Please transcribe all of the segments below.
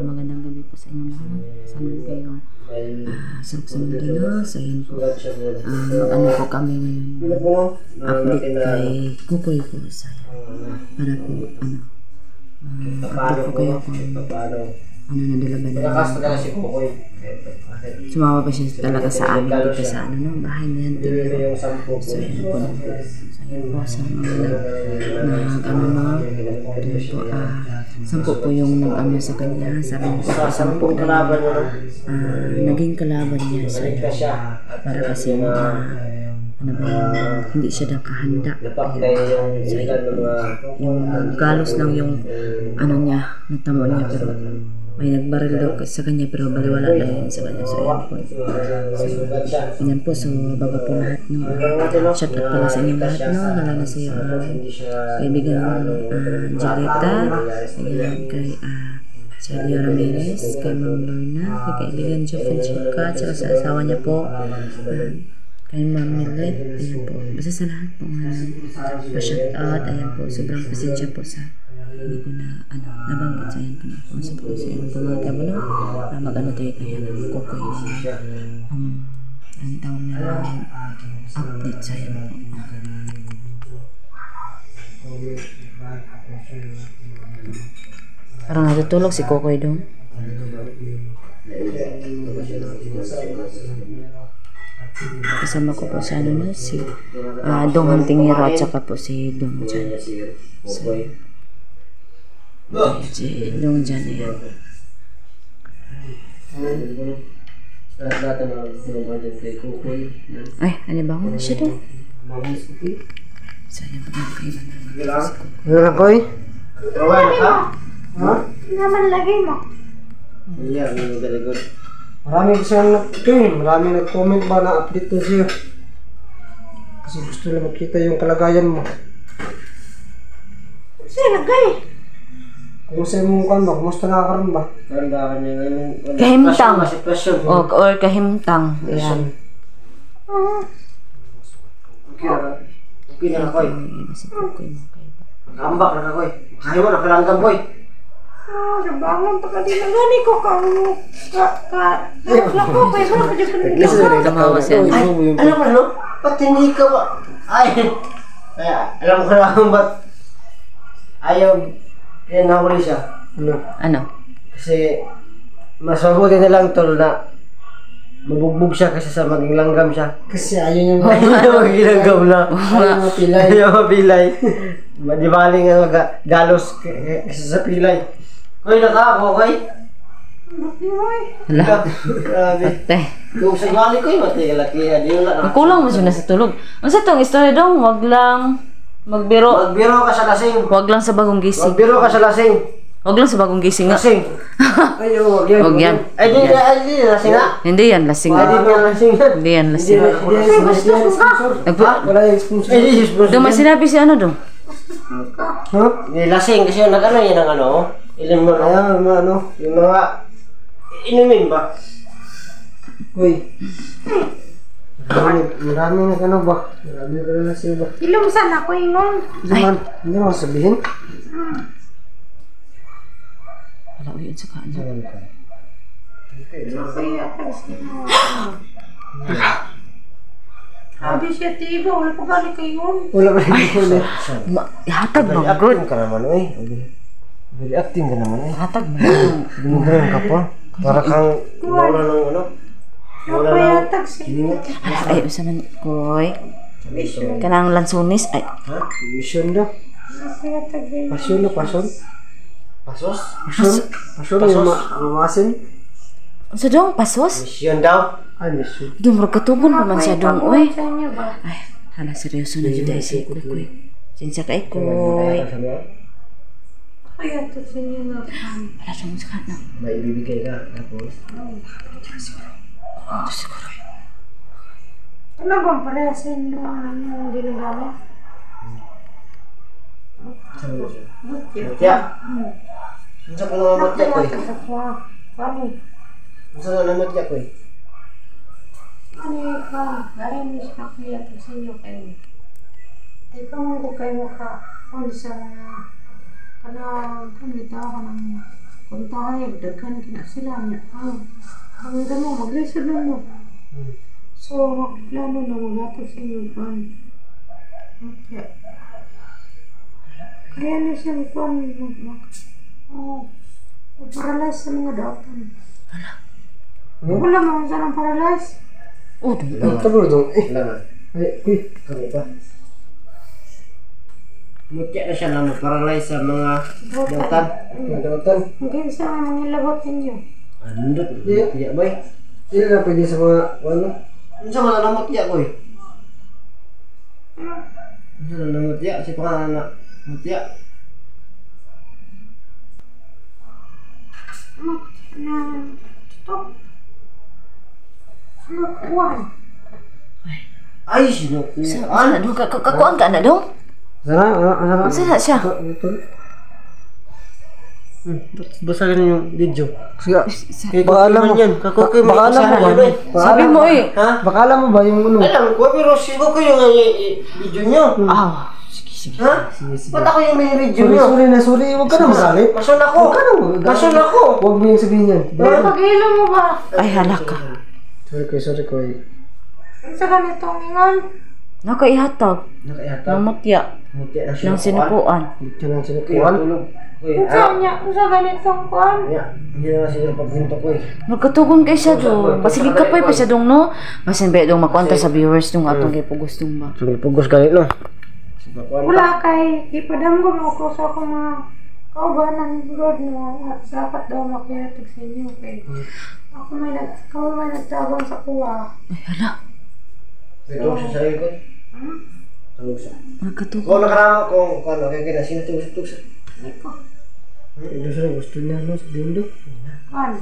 Magandang gabi po sa inyo lahat. Sana kayo sarap sa Mandalos. Ayan po. Mag-ano po kami ngayon. Update kay Kukoy po sa para po update po kayo kung nadala ba na sumama pa siya talaga sa amin dito sa bahay na yan. So ayan po. Sa sampo po yung nag-ano sa kanya. Sabi niya sampo na naging kalaban niya sa para kasi hindi siya nakahanda. So, yung galos lang yung niya, natamo niya, pero may nagbaril daw sa kanya pero baliwala lang yun sa kanya. So ayan po. So ayan po. So bago po lahat shout out pala sa inyo lahat lalo na sa iyo kaibigan Julieta, ayan kay Celia Ramirez, kay Ma'am Lorna, kay kaibigan Jo Francisca, tsaka sa asawa niya po, kay Ma'am Millet, ayan po. Basta sa lahat po pa-shout out. Ayan po, sobrang pasensya po sa hindi ko na nabanggit sa ayan po na pumasok po sa ayan po mga kabalo. Mag-ano tayo kaya ng Kukoy ang tawag na update sa ayan po. Parang natutulog si Kukoy doon. Kasama ko po sa si Dong Huntingero at saka po si Dong Jan. So, si Dong Jan yan. Ay, ano ba siya doon? So, yan pa mga kailan na Kukoy? Ha? Naman lagay mo. Yeah, very good. Marami kasi marami nag-comment ba na update ko sa'yo. Kasi gusto nila makita yung kalagayan mo. Sa'yo lagay? Kumusta yung mukha ba? Kumusta nakakaroon ba? Kahimtang. Or kahimtang. Ayan. Okay na Koy. Nakambak na Koy. Kaya mo nakalanggam Koy. Nabangon pa ka din na gani ko lako pa yung mga Listen, tamawa siya. Alam mo ano? Ba't hindi ka ba? Ay, alam ko na ba't ayaw kaya nahuli siya. Ano? Kasi mas mabuti na lang tol na mabugbog siya kasi sa maging langgam siya. Kasi ayaw niya maging langgam na. Ayaw mapilay. Ayaw mapilay. Di baling galos kasi sa pilay. Koy, nakako, Koy. Hala. Grabe. Kung sa gali ko yung mati kalaki. Magkulang mo siya na sa tulog. Masa itong istorya dong, wag lang magbiro. Magbiro ka sa lasing. Wag lang sa bagong gising. Magbiro ka sa lasing. Wag lang sa bagong gising nga. Lasing. Ayo, wag yan. Wag yan. Ay, di lasing nga. Hindi yan, lasing. Ay, di yan lasing. Hindi yan, lasing. Wala yung sponsor. Ay, di sponsor. Doon may sinabi si ano dong? Ha? Lasing kasi yung nag-ano yan ang ilim mo yung mga inumin ba? Uy. Marami na ba? Marami na siya ba? Ilong sana ko ingon. Hindi mo sabihin? Wala ko yun sa kaan. Sabi siya tiba, wala pa gani kayo. Wala pa rin ulit. Hatag mo, good. Acting ka naman Very acting ka naman Hatag mo. Binigyan ka pa. Para kang wala ng ano. Wala ng Napayatag siya. kiningat. Ay, usa man koy. Kanang lansunis ay. Ha? Mission daw. Napayatag rin. Pasyon na pasyon. Pasos? Pasyon? Pasyon yung masin? Unsa dong pasos? Mission daw. Ay, mission. Dong magkatugon pa man siya dong oy. Sa inyo ba? Ay, hala seryoso na jud ay si koy. Sinsa kay koy. Napayatag sa inyo nga. Wala dong sa kana. May ibibigay ka. Tapos? Ito siguro. Ano bang pala sa inyo ang yung ginagamit? Matya. Ano sa kung matya ko eh? Ano? Ano sa matya ko eh? Ano yung gaya mo siya napayatag sa inyo kayo? Ay, kung ko kayo ka, kung sa kanang kumita ako ng kuntahay, daghan kina sila niya. Ang gano'n, mag-listen mo. So, plano na magatag sa inyo pan. Okay. Kaya na siyang pan paralyze sa mga dautan. Wala mo sa ng paralyze. Oh, dong. Ay, kabro dong. Langan. Ay, uy. Kami pa. Mutya na siya na mag-paralyze sa mga dautan. Mga dautan. Hanggang sa mga labot ninyo. Andot. Iya, boy. Hindi na pwede sa mga, ano? Ano sa mga namutya ko eh? Ano sa namutya? Si pangalan na mutya. Na stop. Lukuan. Ay, sinukuan. Sana dong kakuan ka na dong. Sana, sana. Sana siya. Basahin yung video. Sige. Baka alam mo. Baka alam mo ba? Sabi mo eh. Ha? Baka alam mo ba yung ano? Alam ko, pero sigo ko yung video nyo. Ah, sige. Ha? Ba't ako yung may video Sorry, nyo? sorry na sorry. Huwag ka na magalit. Mason ako. Mason ako. Huwag mo yung sabihin yan. Pag-ilo mo ba? Ay, halaka. Sorry ko. Ang sa ganitong ingon. Nakaihatag. Nakayata. Namutya. Mutya na siya. Nang sinukuan. Ito na Kuwan. sinukuan. Tulog. Uy, Ang niya, ang sa ganitong kuan. Hindi na sila pagpinto ko eh. Magkatugon kay siya do. Basigig ka pa siya dong no. Basin ba dong makwanta sa viewers dong atong gipugos dong ba. Sorry, pugos ka no? Wala kay ipadam ko mo ko sa akong mga kaubanan God na dapat daw makiyatag sa inyo kay ako may nagtabang sa kuwa. Ay, hala. Tulog siya sa sarili ko. Tulog siya. Magkatugon. Kung nakarama kung ano, kaya kaya sinatulog siya. Ito siya gusto niya no? Sabihin do. Kuan.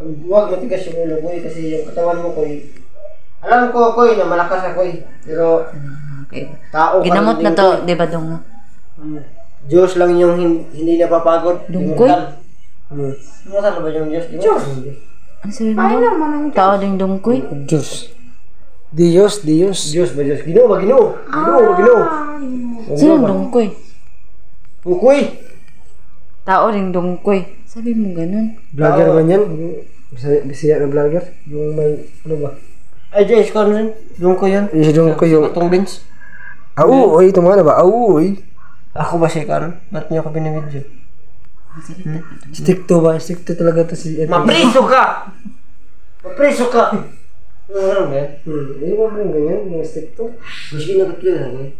Huwag matigas yung ulo ko eh, kasi yung katawan mo ko eh. Alam ko ko na malakas ako eh. Pero Okay. tao ka Ginamot lang na din to, ko eh. di ba dong no? Diyos lang yung hindi napapagod. Dungkoy? Immortal ba yung Diyos? Diyos. Ano sabi mo? Ay naman ang Tao ding dungkoy. Diyos. Diyos. Diyos ba Diyos? Ginoo ba Ginoo? Ginoo ba Ginoo? Sino dungkoy? Bukoy. Tao ding dungkoy. Sabi mo ganun. Vlogger ba yan? Bisaya na vlogger? Yung may ano ba? Ay, Diyos ko rin. Doon ko yan. Yung ko yung... Atong Vince. Uy, tumana ba? Uy. Ako ba siya karon? Ba't niyo ako binibidyo? Stick to ba? Stick to talaga to si... Mapriso ka! Mapriso ka! Ano ba yan? Eh, wag mo ganyan. Yung stick to. Mas ginagutlo na eh.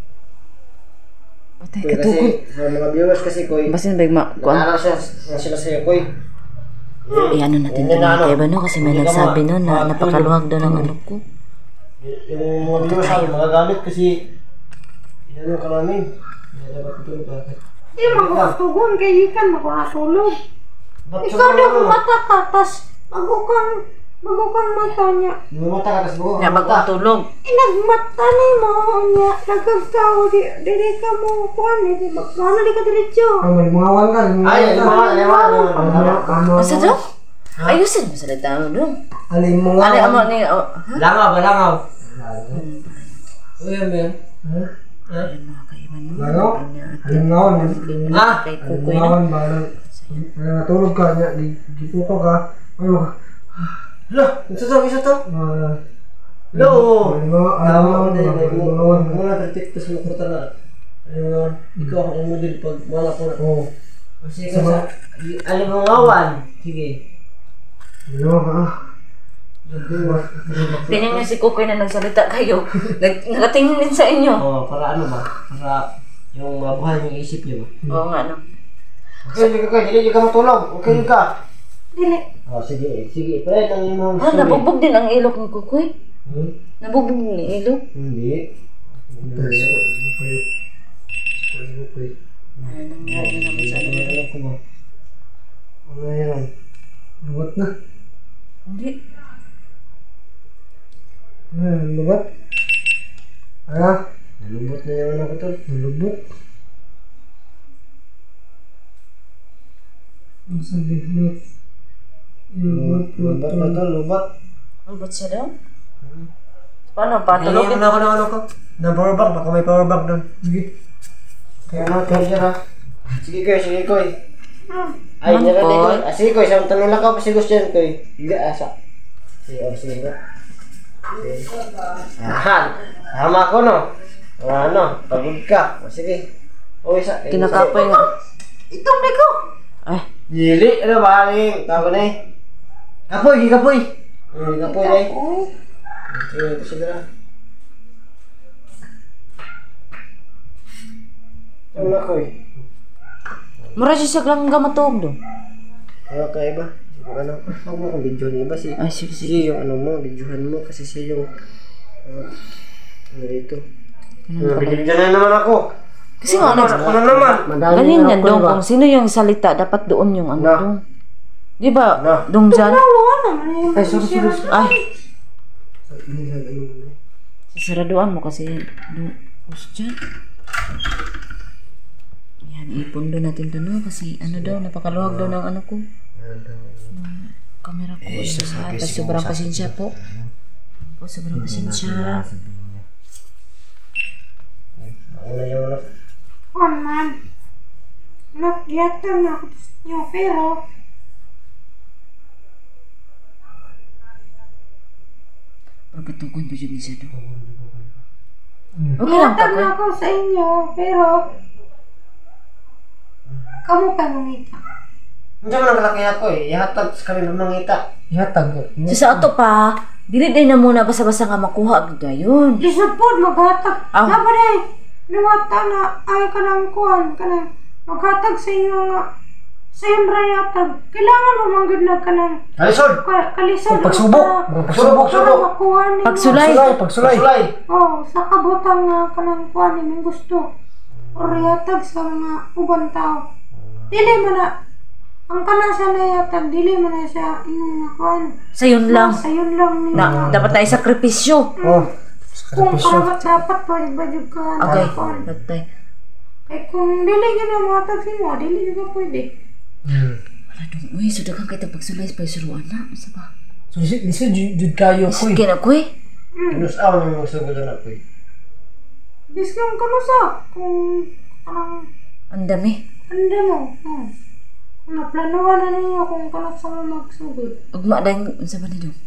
Patay Kasi katugon. sa mga viewers kasi ko eh. Basin ba ma kuan? Naalala siya na sila sa'yo ko eh. Ano natin ito kay ba no? Kasi may nagsabi no na napakaluwag daw ng ano ko. Yung mga viewers sa mga gamit kasi yan yung kalamin. Hindi dapat tutulog bakit? Di magkatugon kay ikan makatulog. Ba't Ikaw daw mata ka tas magukang mata niya. yung mata ka, tas buko Nga magtulog. Nagmata ni mo niya. Nagkagtao di ka mo kuan di magkano di ka diretso. Ang mga ka. Ay, lima. Asa do? Ayusin mo sa tao dong. Alin mo nga. Ano amo ni Langaw, langaw. Uy, yan ba yan? mga kaiban mo. Ano? Alin nga. Ah! Kay Alin kukoy nga. no. Natulog ka niya. Giputo ka. Ano? Lo, isa to? Lo! Tama ko din. Muna kritik to sa makuta na. Ikaw ang model pag wala ko na. Oo. Kasi ka sa alimangawan. Sige. Tingnan niyo si Kukoy na nagsalita kayo. Nakatingin din sa inyo. Oo, para ano ba? Para yung mabuhay yung isip niyo ba? Oo nga, no? Okay, hindi ka matulog. Okay ka. Dili. Oh, sige. Sige, pwede lang yung mga Ah, nabugbog din ang ilok ni Kukoy. Nabugbog din ang ilok. Hindi. Ano nangyari na naman sa ano? Alam ko ba? Ano yan? Lubat na. Hindi. Lubat. Ah, Nalubot na yung ano ko tol. lubot. Ang sabi, lubat. Lubat na tol, lubat. Ano ba't siya daw? Paano? Patulogin Patulogin? na ako ng ano ko. Ng power bank, baka may power bank doon. Sige. Kaya ano, kaya ha. Sige koy. Ay, Man, nila Koy. dito. Sige koy, sa tanong lang ka pa sigos dyan koy. Higa asa. Sige, sige nga. Ahan, tama ko no. Ano, pagod ka. O sige. O isa. Kinakapay nga. Itong ko. Ay, Dili, ano ba? Tawag na eh. Kapoy, kapoy. Kapoy na eh. Sige, ito sigara. Ano na koy? mura siya sa lang gamatog do. Ano ka iba? Sige ano? Huwag mo kong video ni iba si. Ay, sige, sige. Sige yung ano mo, videohan mo kasi siya yung ano dito. Binigyan na naman ako. Kasi nga, Ano naman? galing yan dong. Kung sino yung salita, dapat doon yung ano Na. dong. Di ba? Na. Dong dyan? Wala naman yung Ay, sorry. Ay, sasaraduan mo kasi dong. Post dyan. Yan, ipon doon natin doon no? Kasi ano daw, napakaluwag daw ng ano ko. Ng camera ko. Tapos sobrang pasensya po. Po, sobrang pasensya. Una yung ano. man. Nagyatan na ako nyo, pero Pagkatugon po dyan isa doon. Okay lang yatan pa na ako sa inyo, pero kamu pa mangita. Hindi mo nang kalaki ako eh. Ihatag sa kami ng mangita. Ihatag. sa ato pa, dili din na muna basta-basta nga makuha agad yun. Lisod po, maghatag. Ah. Dapat eh, luwata na ay kanang kuhan, kanang maghatag sa inyo nga. Sa iyong rayatag. Kailangan mo manggod na kanang Kalisod! kalisod. Pagsubok. Pagsubok, Para subok! makuha ninyo. Pagsulay. Pagsulay. Sulay! Oh, sa kabutang nga kanang kuhan ninyo gusto. O rayatag sa mga ubang tao. Dili mo na, ang kanang sa rayatag, dili mo na siya inyong nga kuhan. Sa yun lang. Sa yun lang ninyo. Na, dapat tayo sakripisyo. Oh. Kung karapat dapat pwede ka Okay. kuhan. Patay. Eh kung dili ka na mga tagsin mo, dili ka pwede. Wala dong. Uy, sudah kang kita pagsulay sa pagsuruan na. Asa ba? So, lisa jud kayo ko. Sige na ko eh. Minus aw na yung sugod na ako eh. Biskang ka na sa, kung kanang Ang dami. anda mo. Kung naplanuhan na ninyo kung kanang sa mo magsugod. Ugma dahil, unsa ba ni dong?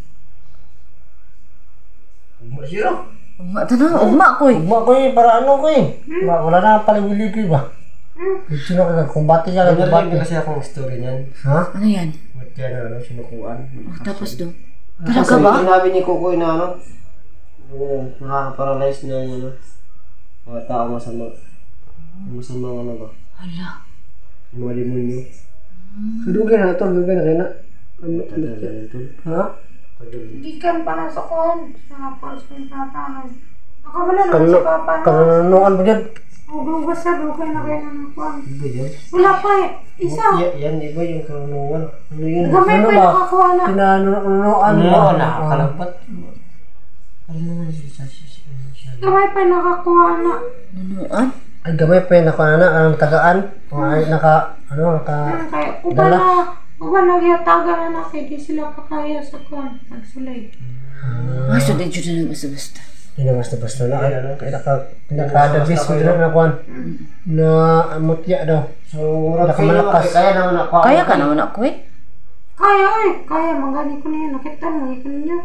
Zero. Ugma ta na. Ugma ko eh. Ugma ko eh, para ano ko eh. Wala na paliwili ba? Sino ka kumbati siya Narinig kumbati. kasi akong story niyan. Ha? Ano yan? Ba't yan ano, sinukuan? Oh, tapos dong. Kasi Talaga ba? sinabi ni Kukoy na ano, nakaka-paralyze na yung ano, mga tao masama. Yung masama ano ba? Hala. Yung mga demonyo. Dugay na to, dugay na kaya. Tagal na ito. Ha? Tagal. Gikan pa na sa kuhan. Sa mga pals kong tatangan. Nakabala naman si Papa na. Kananuan ba dyan? O dugas sa dugay na kayo ng kuhan. Iba yan? Wala pa eh. Isa. Yan, iba yung karunungan. Ano yun? Gamay Ano pa ba? yung nakakuha na. Kinanuan ba? Ano? Nakakalabat. Karunungan siya. Gamay pa yung nakakuha na. Nunuan? Ay, gamay pa yun ako na ang tagaan. O ay, naka. Kaya uba na. Uba nagyataga na kaya di sila kakaya sa kuhan. Nagsulay. Ah, so din dyan na basta-basta. Hindi na basta-basta na. Kaya nakadabis ko na nakuan. Na mutya daw. So, nakamalakas. Kaya naman ako. Kaya ka naman ako eh. Kaya eh. Kaya magani ko niya. Nakita mo. Ikaw niyo.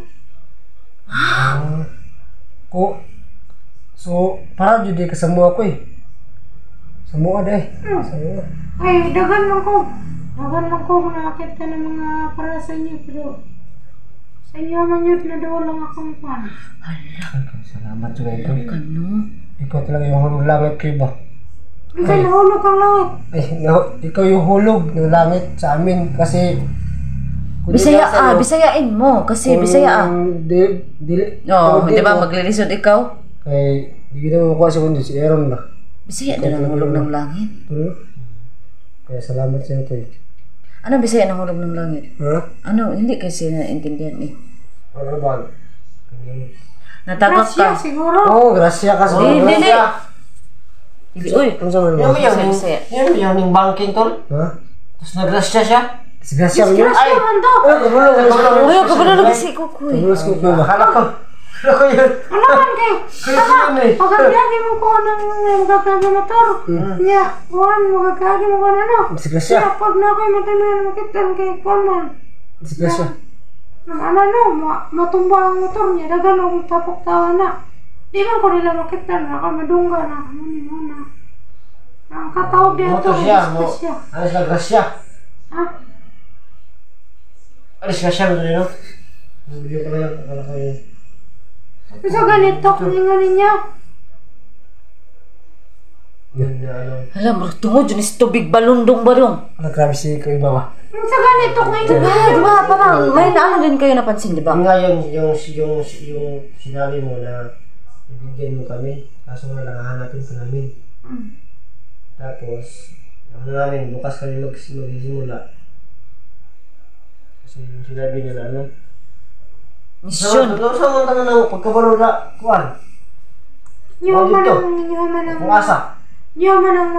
Ko. So, para jud ka samua ko eh. Samua deh. Samua. Ay, dagan mo ko. Nagan lang ko kung nakakita ng mga para sa inyo, pero sa inyo man yun, nadawa lang akong pan. Salamat juga ikaw. Kano? Ikaw talaga yung hulog langit ko ba? Kasi nahulog ang langit. Ay, ikaw yung hulog ng langit sa amin kasi Bisayain mo kasi Bisaya. Dili. Oh, di ba maglilisod ikaw? Kay di kita makuha sa kundi si Aaron ba? Bisaya din ang hulog ng langit. Kaya salamat sa iyo. Ano Bisaya ng hulog ng langit? Ha? Ano, hindi kasi naintindihan eh. Ano ba? Natagap Grasya ka. siguro. Oh, grasya ka sa Hindi. Uy, Ano sa mga? Bisaya. Yan yung banking tol. Ha? Tapos nagrasya siya. Grasya mo yun? Grasya man to. Uy, kabalo na kasi kukoy. Tulus ko ba? Akala ko yun. Ano man kay? Pagkakagi mo ko ng magkakagi motor. Niya, kuhan, magkakagi mo ko na ano. Grasya. Siya, pag na ako'y matamihan makitan kay Kuhan. Grasya. Matumba ang motor niya, dagan akong tapok tawa na. Di man ko nila makitan, nakamadungga na. Ano ni mo na. Ang katawag niya ito, discuss siya. Alis na grasya. Ha? Alis grasya mo rin, no? Video ko na yan. Akala ko yun. Isa ganito, kuninganin niya. Yan na ano. Alam, tungod yun is tubig balundong barong. Ano grabe si Ikaw iba ba? Isa ganito, ngayon. Diba, parang may naano din kayo napansin, diba? Ngayon, yung sinabi mo na ibigyan mo kami, kaso nga nakahanapin ka namin. Tapos, ang namin, bukas kami magsisimula. Kasi yung sinabi niya na ano. Misyon. Sa mga tanong na pagkabalo na, kuwan. Yuman ang... Kung asa. Yuman ang...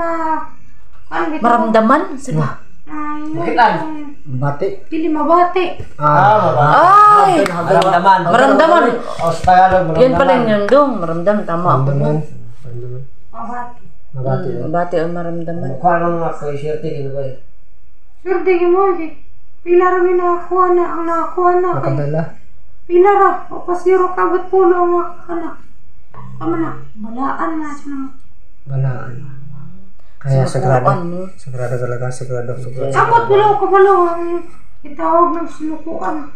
Maramdaman? Saba? Makitan. Bati. Dili mabati. Ay! Maramdaman. Maramdaman. O sa Tagalog, maramdaman. Yan pala yung dong. Maramdam. Tama ako. Maramdaman. Mabati. Mabati. Mabati o maramdaman. Kuha lang nga kay Shirty, kino ba eh? Sure, di mo. Pila rin nakakuha na. Ang nakakuha na. Makadala. Pila ra. O pasiro kabat pulo ang nakakuha na. Tama na. Balaan na siya naman. Balaan. Kaya sagrado. Sagrado talaga. Sagrado. Samot pula ko kabalo ang itawag ng sinukuan.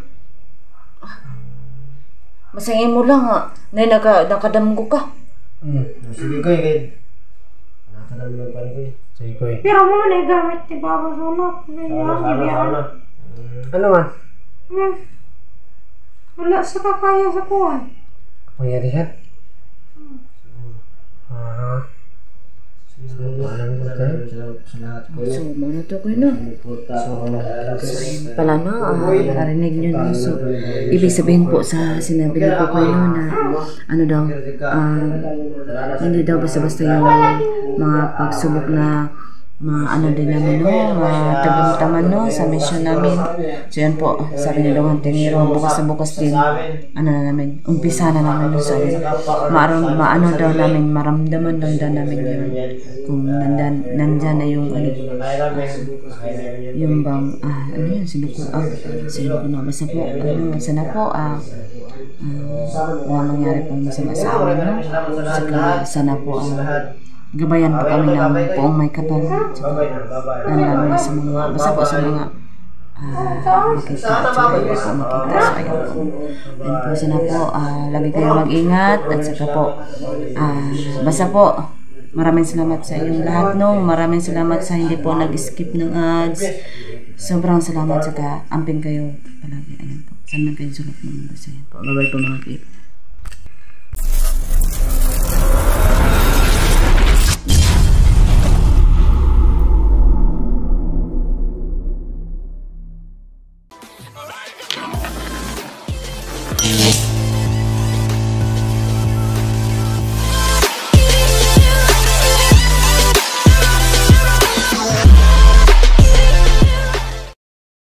Masangin mo lang ha. Nay, nakadamgo ka. Sige ko eh. Nakadami lang pa rin ko eh. Sige ko eh. Pero mo na gamit ni Baba Zona. Sana. Ano man? Wala sa kakaya sa kuwan. Pangyarihan? So, mana to ko no? Pala no, narinig nyo no. So, ibig sabihin po sa sinabi ni po kayo na ano daw, hindi daw basta-basta yung mga pagsubok na ano din namin no, tagamtaman no sa mission namin. So yan po, sabi ni Dong Antingero, bukas na bukas din ano na namin, umpisa na namin no, sabi maano daw namin, maramdaman lang daw namin yun kung nandyan na yung ano, yung bang ano yun, sinuko na basta po, ano, sana po wala mangyari pong masama sa amin no, sana po gabayan po kami ng poong may kapal lalo na sa mga basta po sa mga makita at saka po makita so ayun po and po sana po lagi kayo mag-ingat at saka po basta po maraming salamat sa inyong lahat no, maraming salamat sa hindi po nag-skip ng ads, sobrang salamat saka amping kayo palagi, ayan po, saan man kayo sulat ng mundo sa ayan po, bye bye po mga kayo. Yeah.